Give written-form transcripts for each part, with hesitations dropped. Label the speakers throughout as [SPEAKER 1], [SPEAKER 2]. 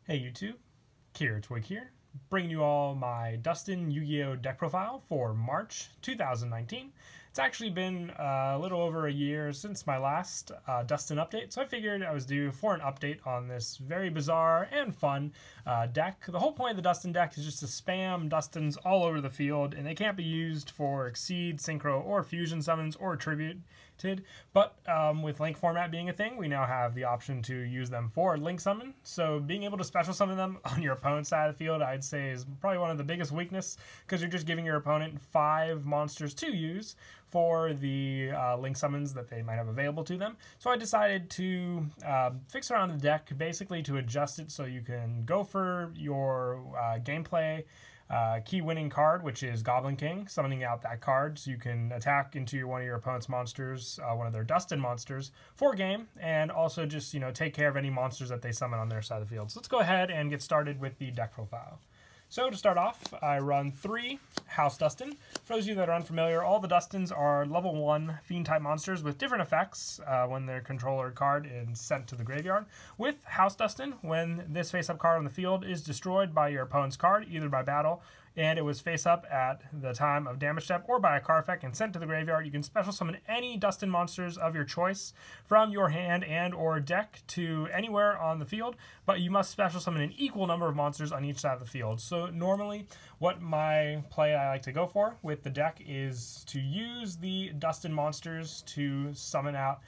[SPEAKER 1] Hey YouTube, Twig here, bringing you all my Duston Yugioh deck profile for March 2019. It's actually been a little over a year since my last Duston update, so I figured I was due for an update on this very bizarre and fun deck. The whole point of the Duston deck is just to spam Dustons all over the field, and they can't be used for Exceed, Synchro, or Fusion summons or Attributed. But with Link format being a thing, we now have the option to use them for Link summon. So being able to special summon them on your opponent's side of the field, I'd say, is probably one of the biggest weaknesses, because you're just giving your opponent 5 monsters to use for the Link summons that they might have available to them. So I decided to fix around the deck, basically to adjust it so you can go for your gameplay key winning card, which is Goblin King, summoning out that card so you can attack into one of your opponent's monsters, one of their Dustin monsters, for game, and also just, take care of any monsters that they summon on their side of the field. So let's go ahead and get started with the deck profile. So to start off, I run 3 House Dustin. For those of you that are unfamiliar, all the Dustins are level 1 Fiend-type monsters with different effects when their controller card is sent to the graveyard. With House Dustin, when this face-up card on the field is destroyed by your opponent's card, either by battle, and it was face-up at the time of damage step, or by a card effect and sent to the graveyard, you can special summon any Dustin monsters of your choice from your hand and or deck to anywhere on the field, but you must special summon an equal number of monsters on each side of the field. So normally, what my play I like to go for with the deck is to use the Dustin monsters to summon out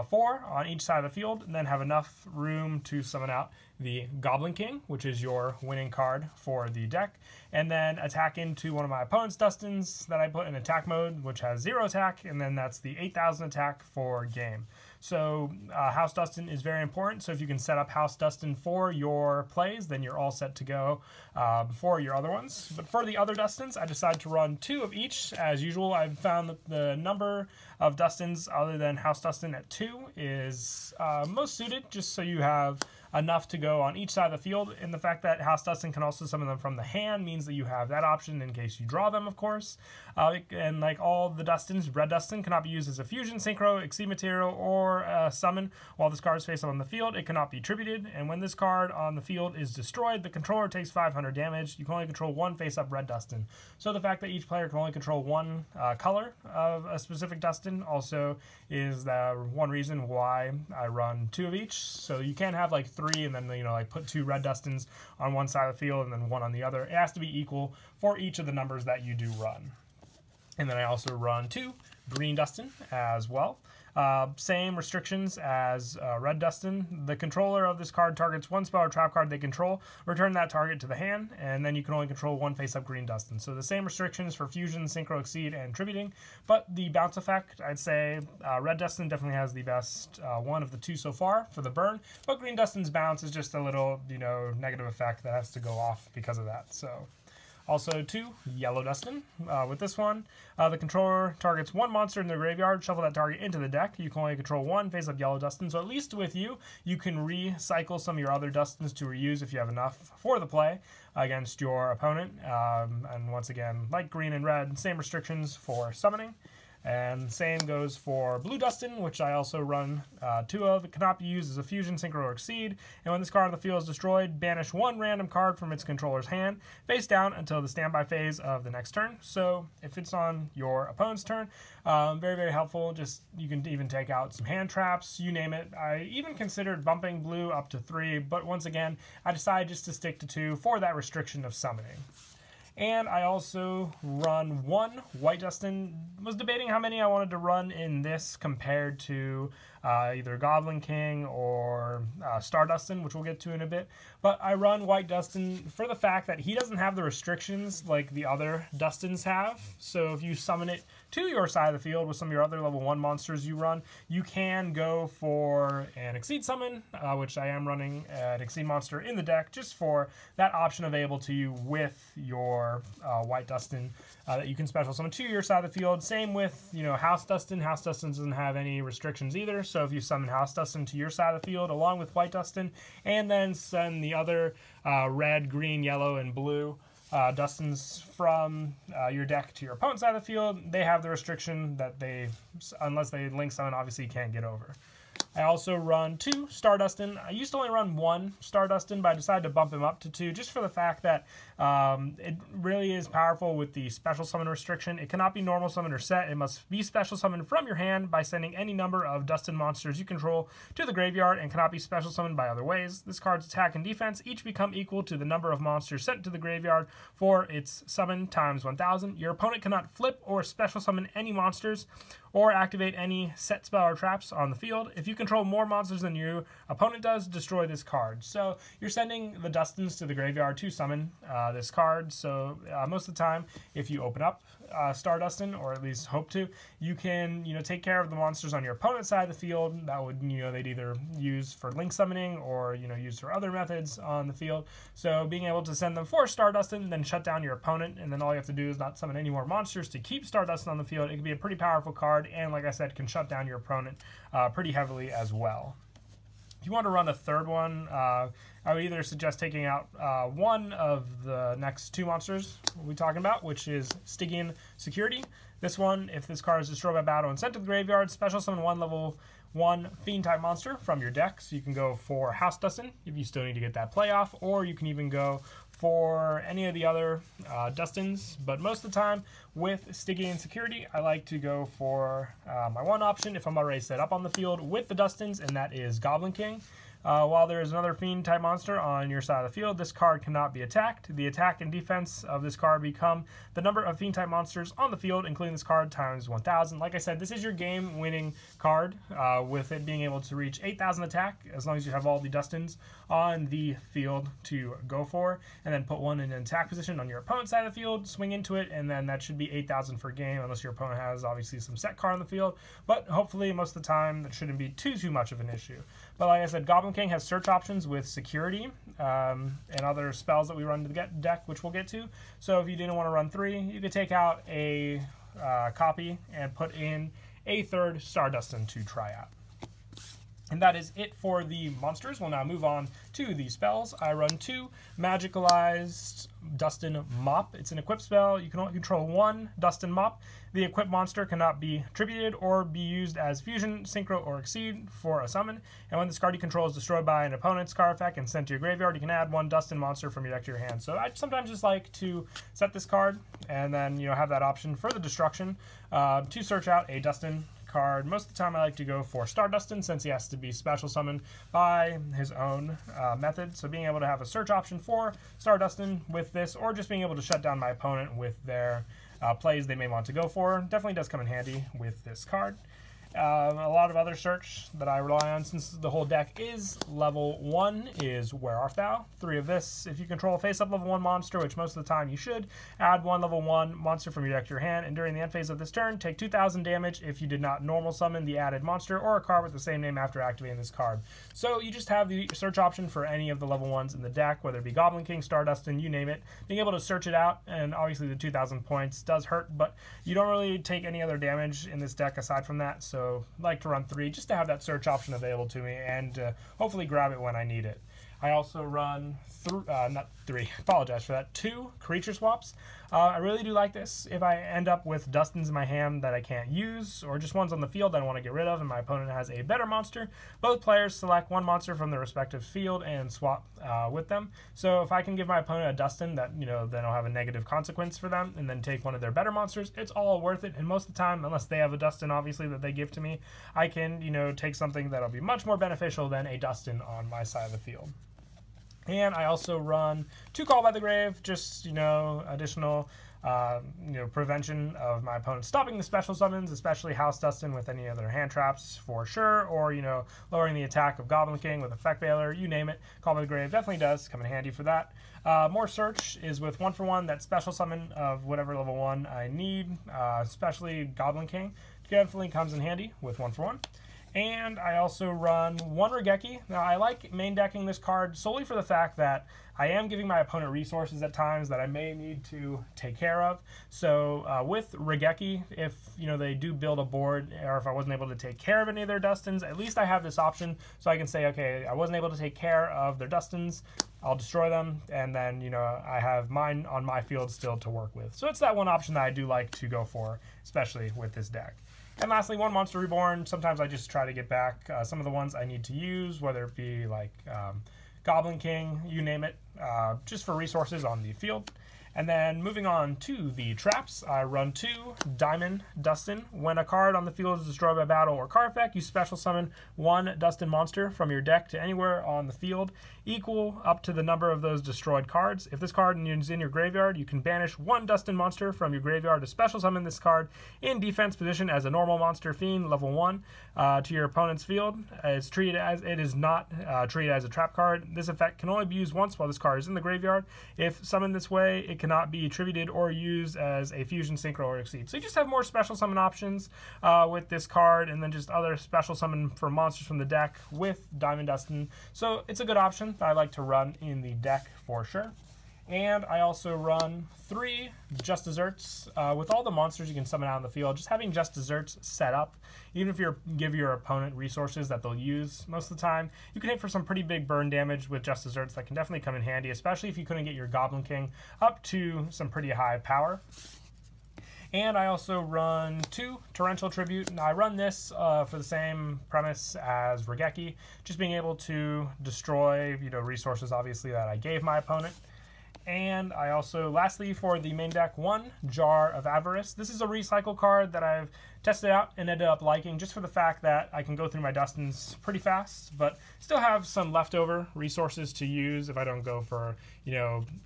[SPEAKER 1] 4 on each side of the field, and then have enough room to summon out the Goblin King, which is your winning card for the deck, and then attack into one of my opponent's Dustins that I put in attack mode, which has 0 attack, and then that's the 8,000 attack for game. So House Dustin is very important, so if you can set up House Dustin for your plays, then you're all set to go for your other ones. But for the other Dustins, I decided to run 2 of each. As usual, I've found that the number of Dustins other than House Dustin at 2 is most suited, just so you have enough to go on each side of the field, and the fact that House Dustin can also summon them from the hand means that you have that option in case you draw them, of course. And like all the Dustins, Red Dustin cannot be used as a fusion, synchro, exceed material, or summon while this card is face up on the field. It cannot be attributed, and when this card on the field is destroyed, the controller takes 500 damage. You can only control 1 face-up Red Dustin. So the fact that each player can only control 1 color of a specific Dustin also is the one reason why I run 2 of each. So you can't have like 3 and then put 2 Red Dustins on one side of the field and then 1 on the other. It has to be equal for each of the numbers that you do run. And then I also run 2 Green Dustin as well. Same restrictions as Red Dustin. The controller of this card targets 1 spell or trap card they control. Return that target to the hand, and then you can only control 1 face-up Green Dustin. So the same restrictions for Fusion, Synchro, Exceed, and Tributing. But the bounce effect, I'd say Red Dustin definitely has the best one of the 2 so far for the burn. But Green Dustin's bounce is just a little, negative effect that has to go off because of that. So. Also 2 Yellow Dustin. With this one, the controller targets 1 monster in the graveyard, shuffle that target into the deck. You can only control 1 face-up Yellow Dustin, so at least with you can recycle some of your other Dustins to reuse if you have enough for the play against your opponent. And once again, like Green and Red, same restrictions for summoning. And same goes for Blue Dustin, which I also run 2 of. It cannot be used as a Fusion, Synchro, or Exceed. And when this card on the field is destroyed, banish 1 random card from its controller's hand, face down until the standby phase of the next turn. So if it's on your opponent's turn, very, very helpful. Just you can even take out some hand traps, you name it. I even considered bumping Blue up to 3, but once again, I decided just to stick to 2 for that restriction of summoning. And I also run 1 White Dustin. Was debating how many I wanted to run in this compared to either Goblin King or Star Dustin, which we'll get to in a bit. But I run White Dustin for the fact that he doesn't have the restrictions like the other Dustins have. So if you summon it to your side of the field with some of your other level 1 monsters you run, you can go for an Exceed summon, which I am running an Exceed monster in the deck just for that option available to you with your White Dustin that you can special summon to your side of the field. Same with House Dustin. House Dustin doesn't have any restrictions either, so if you summon House Dustin to your side of the field along with White Dustin, and then send the other red, green, yellow, and blue Dustins from your deck to your opponent's side of the field, they have the restriction that unless they link summon, obviously you can't get over. I also run 2 Star Dustin. I used to only run 1 Star Dustin, but I decided to bump him up to 2 just for the fact that it really is powerful with the special summon restriction. It cannot be normal summon or set. It must be special summoned from your hand by sending any number of Dustin monsters you control to the graveyard, and cannot be special summoned by other ways. This card's attack and defense each become equal to the number of monsters sent to the graveyard for its summon times 1000. Your opponent cannot flip or special summon any monsters or activate any set spell or traps on the field. If you control more monsters than your opponent does, destroy this card. So you're sending the Dustins to the graveyard to summon this card. So most of the time, if you open up Star Dustin, or at least hope to, you can take care of the monsters on your opponent's side of the field. That would they'd either use for link summoning or use for other methods on the field. So being able to send them for Star Dustin, then shut down your opponent, and then all you have to do is not summon any more monsters to keep Star Dustin on the field. It can be a pretty powerful card, and like I said, can shut down your opponent pretty heavily as well. If you want to run a third one, I would either suggest taking out one of the next 2 monsters we're talking about, which is Stygian Security. This one, if this card is destroyed by battle and sent to the graveyard, special summon 1 level 1 Fiend type monster from your deck. So you can go for House Dustin if you still need to get that playoff, or you can even go for any of the other Dustins. But most of the time with Stygian Security, I like to go for my one option if I'm already set up on the field with the Dustins, and that is Goblin King. While there is another Fiend type monster on your side of the field, this card cannot be attacked. The attack and defense of this card become the number of Fiend type monsters on the field, including this card, times 1000. Like I said, this is your game winning card, with it being able to reach 8000 attack as long as you have all the Dustins on the field to go for, and then put one in an attack position on your opponent's side of the field, swing into it, and then that should be 8000 for game, unless your opponent has obviously some set card on the field. But hopefully most of the time that shouldn't be too much of an issue. But like I said, Goblin King has search options with security and other spells that we run to the deck, which we'll get to. So if you didn't want to run 3, you could take out a copy and put in a third Star Dustin to try out. And that is it for the monsters. We'll now move on to the spells. I run 2 Magicalized Dustin Mop. It's an equipped spell. You can only control 1 Dustin Mop. The equipped monster cannot be attributed or be used as Fusion, Synchro, or Exceed for a summon. And when this card you control is destroyed by an opponent's card effect and sent to your graveyard, you can add 1 Dustin monster from your deck to your hand. So I sometimes just like to set this card and then have that option for the destruction to search out a Dustin card. Most of the time I like to go for Star Dustin, since he has to be special summoned by his own method. So being able to have a search option for Star Dustin with this, or just being able to shut down my opponent with their plays they may want to go for, definitely does come in handy with this card. A lot of other search that I rely on, since the whole deck is level 1, is Where Art Thou? 3 of this. If you control a face-up level 1 monster, which most of the time you should, add 1 level 1 monster from your deck to your hand, and during the end phase of this turn, take 2000 damage if you did not normal summon the added monster or a card with the same name after activating this card. So you just have the search option for any of the level 1s in the deck, whether it be Goblin King, Star Dustin, you name it. Being able to search it out, and obviously the 2000 points does hurt, but you don't really take any other damage in this deck aside from that, so I like to run 3 just to have that search option available to me, and hopefully grab it when I need it. I also run not 3, apologize for that, 2 creature swaps. I really do like this. If I end up with Dustins in my hand that I can't use, or just ones on the field that I want to get rid of and my opponent has a better monster, both players select 1 monster from their respective field and swap with them. So if I can give my opponent a Dustin that, then I'll have a negative consequence for them, and then take one of their better monsters, it's all worth it. And most of the time, unless they have a Dustin obviously that they give to me, I can, take something that'll be much more beneficial than a Dustin on my side of the field. And I also run 2 Call by the Grave, just, additional, prevention of my opponent stopping the special summons, especially House Dustin with any other hand traps for sure, or, lowering the attack of Goblin King with Effect Veiler, you name it. Call by the Grave definitely does come in handy for that. More search is with 1-for-1, that special summon of whatever level 1 I need, especially Goblin King. Definitely comes in handy with 1-for-1. And I also run 1 Regeki. Now, I like main decking this card solely for the fact that I am giving my opponent resources at times that I may need to take care of. So with Regeki, if they do build a board, or if I wasn't able to take care of any of their Dustins, at least I have this option, so I can say, okay, I wasn't able to take care of their Dustins, I'll destroy them, and then I have mine on my field still to work with. So it's that one option that I do like to go for, especially with this deck. And lastly, one Monster Reborn. Sometimes I just try to get back some of the ones I need to use, whether it be like Goblin King, you name it, just for resources on the field. And then moving on to the traps, I run 2 Diamond Duston. When a card on the field is destroyed by battle or card effect, you special summon 1 Duston monster from your deck to anywhere on the field, equal up to the number of those destroyed cards. If this card is in your graveyard, you can banish 1 Duston monster from your graveyard to special summon this card in defense position as a normal monster fiend, level 1, to your opponent's field. It is not treated as a trap card. This effect can only be used once while this card is in the graveyard. If summoned this way, it cannot be attributed or used as a fusion, synchro, or exceed. So you just have more special summon options with this card, and then just other special summon for monsters from the deck with Diamond Dustin. So it's a good option that I like to run in the deck for sure. And I also run 3 Just Desserts. With all the monsters you can summon out in the field, just having Just Desserts set up, even if you give your opponent resources that they'll use most of the time, you can hit for some pretty big burn damage with Just Desserts that can definitely come in handy, especially if you couldn't get your Goblin King up to some pretty high power. And I also run 2 Torrential Tribute, and I run this for the same premise as Regeki, just being able to destroy resources, obviously, that I gave my opponent. And I also, lastly, for the main deck, 1 Jar of Avarice. This is a recycle card that I've tested out and ended up liking just for the fact that I can go through my Dustins pretty fast, but still have some leftover resources to use if I don't go for,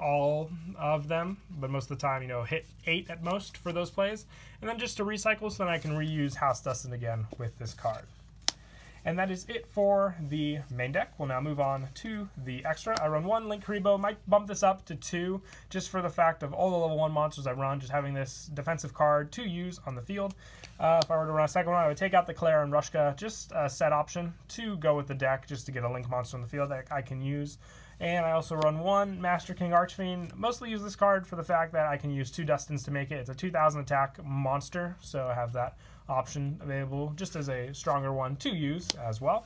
[SPEAKER 1] all of them. But most of the time, hit 8 at most for those plays. And then just to recycle so then I can reuse House Dustin again with this card. And that is it for the main deck. We'll now move on to the extra. I run 1 Link Karibo. Might bump this up to 2 just for the fact of all the level 1 monsters I run, just having this defensive card to use on the field. If I were to run a second one, I would take out the Claire and Rushka, just a set option to go with the deck just to get a Link monster on the field that I can use. And I also run 1 Master King Archfiend. Mostly use this card for the fact that I can use 2 Dustins to make it. It's a 2000 attack monster, so I have that option available just as a stronger one to use as well.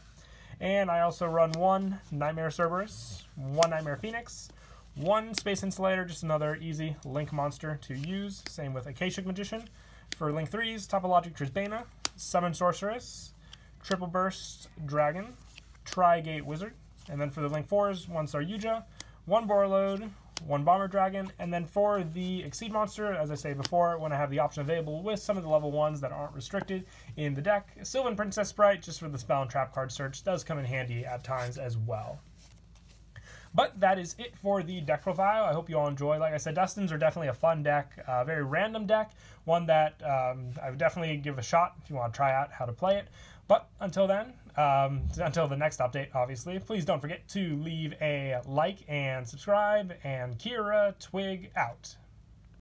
[SPEAKER 1] And I also run 1 Nightmare Cerberus, 1 Nightmare Phoenix, 1 Space Insulator, just another easy Link monster to use. Same with Akashic Magician. For Link 3s, Topologic Trisbana, Summon Sorceress, Triple Burst Dragon, Tri-Gate Wizard. And then for the Link 4s, 1 Star Yugioh, 1 Borreload, 1 Bomber Dragon, and then for the Exceed monster, as I say before, when I have the option available with some of the level 1s that aren't restricted in the deck, Sylvan Princess Sprite, just for the spell and trap card search, does come in handy at times as well. But that is it for the deck profile. I hope you all enjoy. Like I said, Dustins are definitely a fun deck, a very random deck, one that I would definitely give a shot if you want to try out how to play it. But until then, until the next update, obviously, please don't forget to leave a like and subscribe, and Kira Twig out.